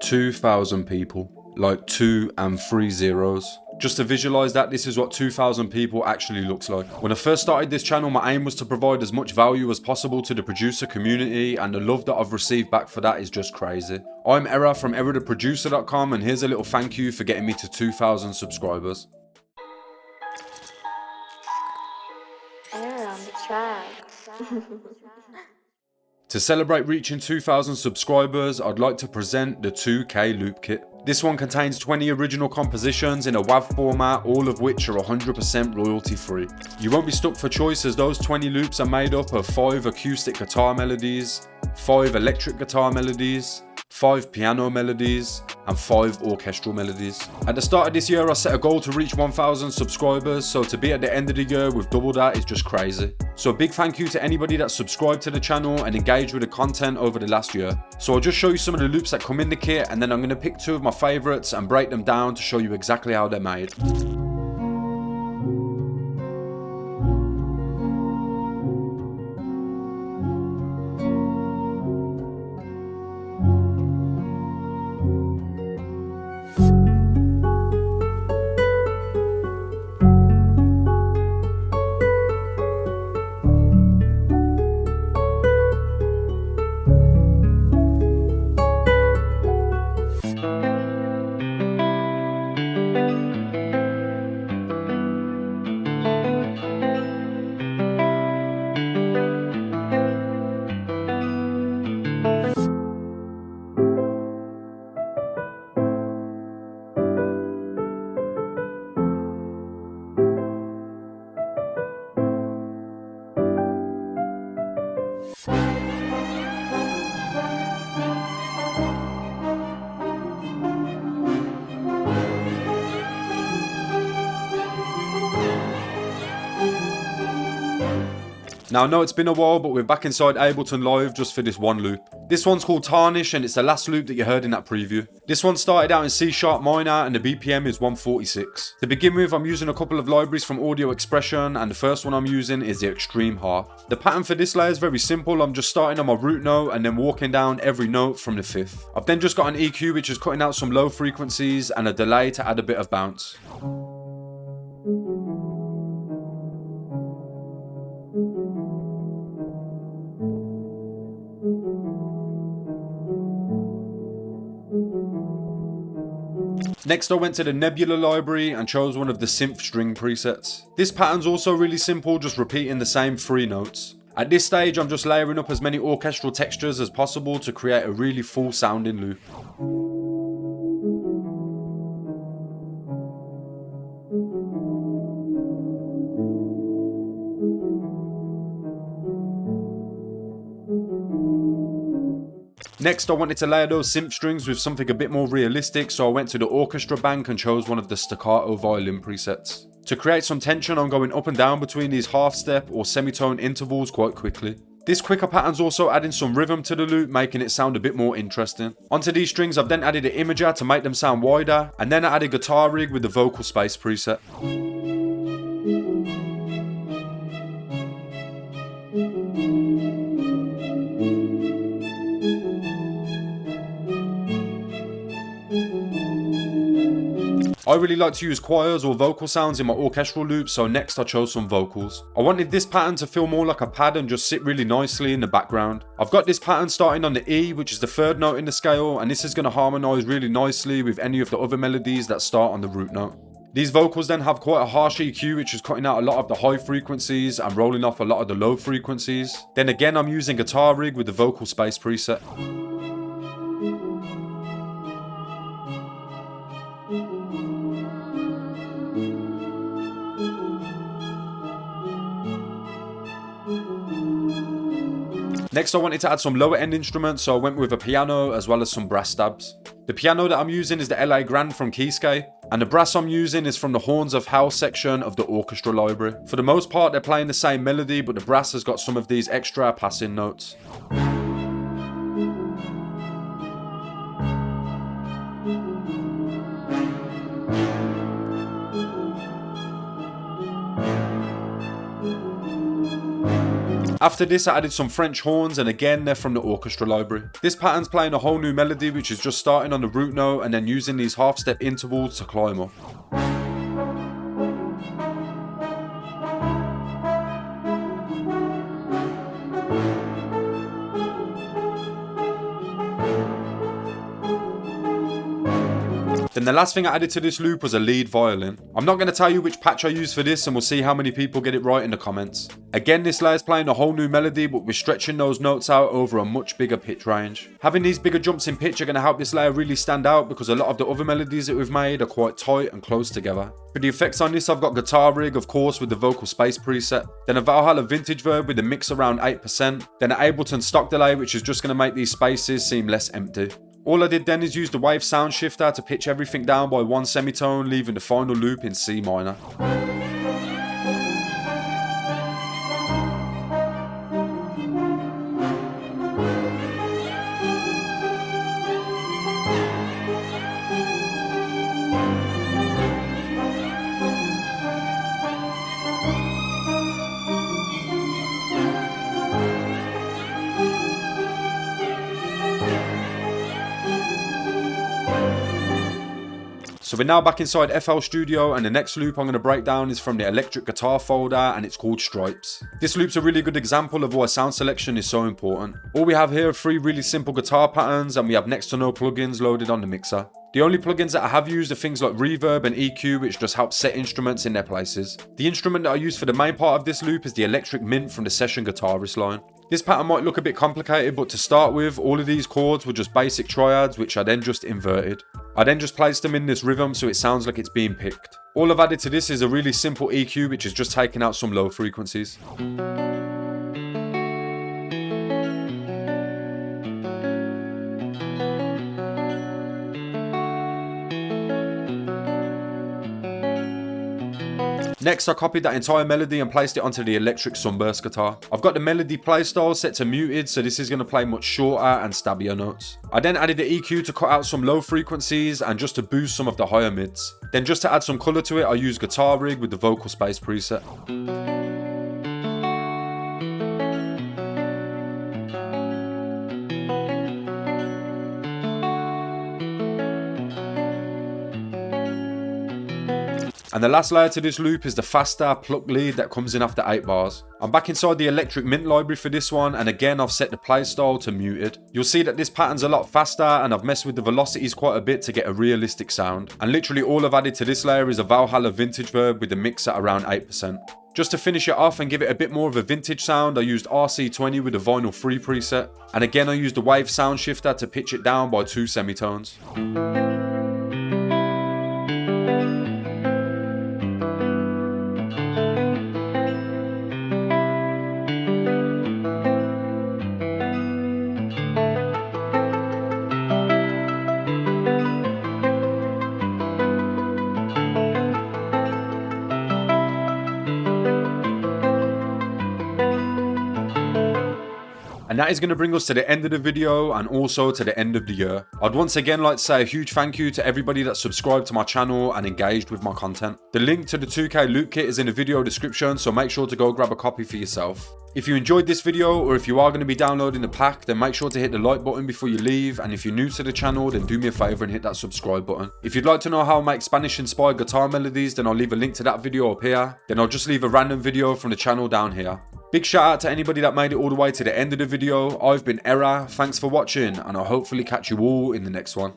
2,000 people. Like 2 and 3 zeros. Just to visualize that, this is what 2,000 people actually looks like. When I first started this channel, my aim was to provide as much value as possible to the producer community, and the love that I've received back for that is just crazy. I'm Era from EraTheProducer.com, and here's a little thank you for getting me to 2,000 subscribers. Era on the track. To celebrate reaching 2,000 subscribers, I'd like to present the 2K Loop Kit. This one contains 20 original compositions in a WAV format, all of which are 100% royalty free. You won't be stuck for choice, as those 20 loops are made up of 5 acoustic guitar melodies, 5 electric guitar melodies, 5 piano melodies, and 5 orchestral melodies. At the start of this year, I set a goal to reach 1,000 subscribers, so to be at the end of the year with double that is just crazy. So a big thank you to anybody that subscribed to the channel and engaged with the content over the last year. So I'll just show you some of the loops that come in the kit, and then I'm going to pick 2 of my favourites and break them down to show you exactly how they're made. Now I know it's been a while, but we're back inside Ableton Live just for this one loop. This one's called Tarnish, and it's the last loop that you heard in that preview. This one started out in C# minor and the BPM is 146. To begin with, I'm using a couple of libraries from Audio Expression, and the first one I'm using is the Extreme Ha. The pattern for this layer is very simple. I'm just starting on my root note and then walking down every note from the 5th. I've then just got an EQ which is cutting out some low frequencies and a delay to add a bit of bounce. Next I went to the Nebula library and chose one of the synth string presets. This pattern's also really simple, just repeating the same 3 notes. At this stage I'm just layering up as many orchestral textures as possible to create a really full sounding loop. Next I wanted to layer those synth strings with something a bit more realistic, so I went to the orchestra bank and chose one of the staccato violin presets. To create some tension, I'm going up and down between these half step or semitone intervals quite quickly. This quicker pattern's also adding some rhythm to the loop, making it sound a bit more interesting. Onto these strings I've then added an imager to make them sound wider, and then I added guitar rig with the vocal space preset. I really like to use choirs or vocal sounds in my orchestral loops, so next I chose some vocals. I wanted this pattern to feel more like a pad and just sit really nicely in the background. I've got this pattern starting on the E, which is the 3rd note in the scale, and this is going to harmonise really nicely with any of the other melodies that start on the root note. These vocals then have quite a harsh EQ, which is cutting out a lot of the high frequencies and rolling off a lot of the low frequencies. Then again I'm using guitar rig with the vocal space preset. Next I wanted to add some lower end instruments, so I went with a piano as well as some brass stabs. The piano that I'm using is the LA Grand from Keyscape, and the brass I'm using is from the Horns of Hell section of the orchestra library. For the most part they're playing the same melody, but the brass has got some of these extra passing notes. After this I added some French horns, and again they're from the orchestra library. This pattern's playing a whole new melody which is just starting on the root note and then using these half step intervals to climb up. Then the last thing I added to this loop was a lead violin. I'm not going to tell you which patch I used for this, and we'll see how many people get it right in the comments. Again, this layer's playing a whole new melody, but we're stretching those notes out over a much bigger pitch range. Having these bigger jumps in pitch are going to help this layer really stand out, because a lot of the other melodies that we've made are quite tight and close together. For the effects on this, I've got guitar rig, of course, with the vocal space preset, then a Valhalla vintage verb with a mix around 8%, then an Ableton stock delay, which is just going to make these spaces seem less empty. All I did then is use the wave sound shifter to pitch everything down by one semitone, leaving the final loop in C minor. So we're now back inside FL Studio, and the next loop I'm going to break down is from the electric guitar folder, and it's called Stripes. This loop's a really good example of why sound selection is so important. All we have here are 3 really simple guitar patterns, and we have next to no plugins loaded on the mixer. The only plugins that I have used are things like reverb and EQ, which just help set instruments in their places. The instrument that I use for the main part of this loop is the electric mint from the session guitarist line. This pattern might look a bit complicated, but to start with, all of these chords were just basic triads, which I then just inverted. I then just placed them in this rhythm so it sounds like it's being picked. All I've added to this is a really simple EQ, which is just taking out some low frequencies. Next, I copied that entire melody and placed it onto the electric sunburst guitar. I've got the melody playstyle set to muted, so this is going to play much shorter and stabbier notes. I then added the EQ to cut out some low frequencies and just to boost some of the higher mids. Then just to add some colour to it, I used guitar rig with the vocal space preset. And the last layer to this loop is the faster pluck lead that comes in after 8 bars. I'm back inside the electric mint library for this one, and again I've set the playstyle to muted. You'll see that this pattern's a lot faster, and I've messed with the velocities quite a bit to get a realistic sound. And literally all I've added to this layer is a Valhalla vintage verb with the mix at around 8%. Just to finish it off and give it a bit more of a vintage sound, I used RC20 with the vinyl 3 preset. And again I used the wave sound shifter to pitch it down by 2 semitones. And that is going to bring us to the end of the video and also to the end of the year. I'd once again like to say a huge thank you to everybody that subscribed to my channel and engaged with my content. The link to the 2K loop kit is in the video description, so make sure to go grab a copy for yourself. If you enjoyed this video, or if you are going to be downloading the pack, then make sure to hit the like button before you leave, and if you're new to the channel, then do me a favour and hit that subscribe button. If you'd like to know how I make Spanish inspired guitar melodies, then I'll leave a link to that video up here. Then I'll just leave a random video from the channel down here. Big shout out to anybody that made it all the way to the end of the video. I've been Era, thanks for watching, and I'll hopefully catch you all in the next one.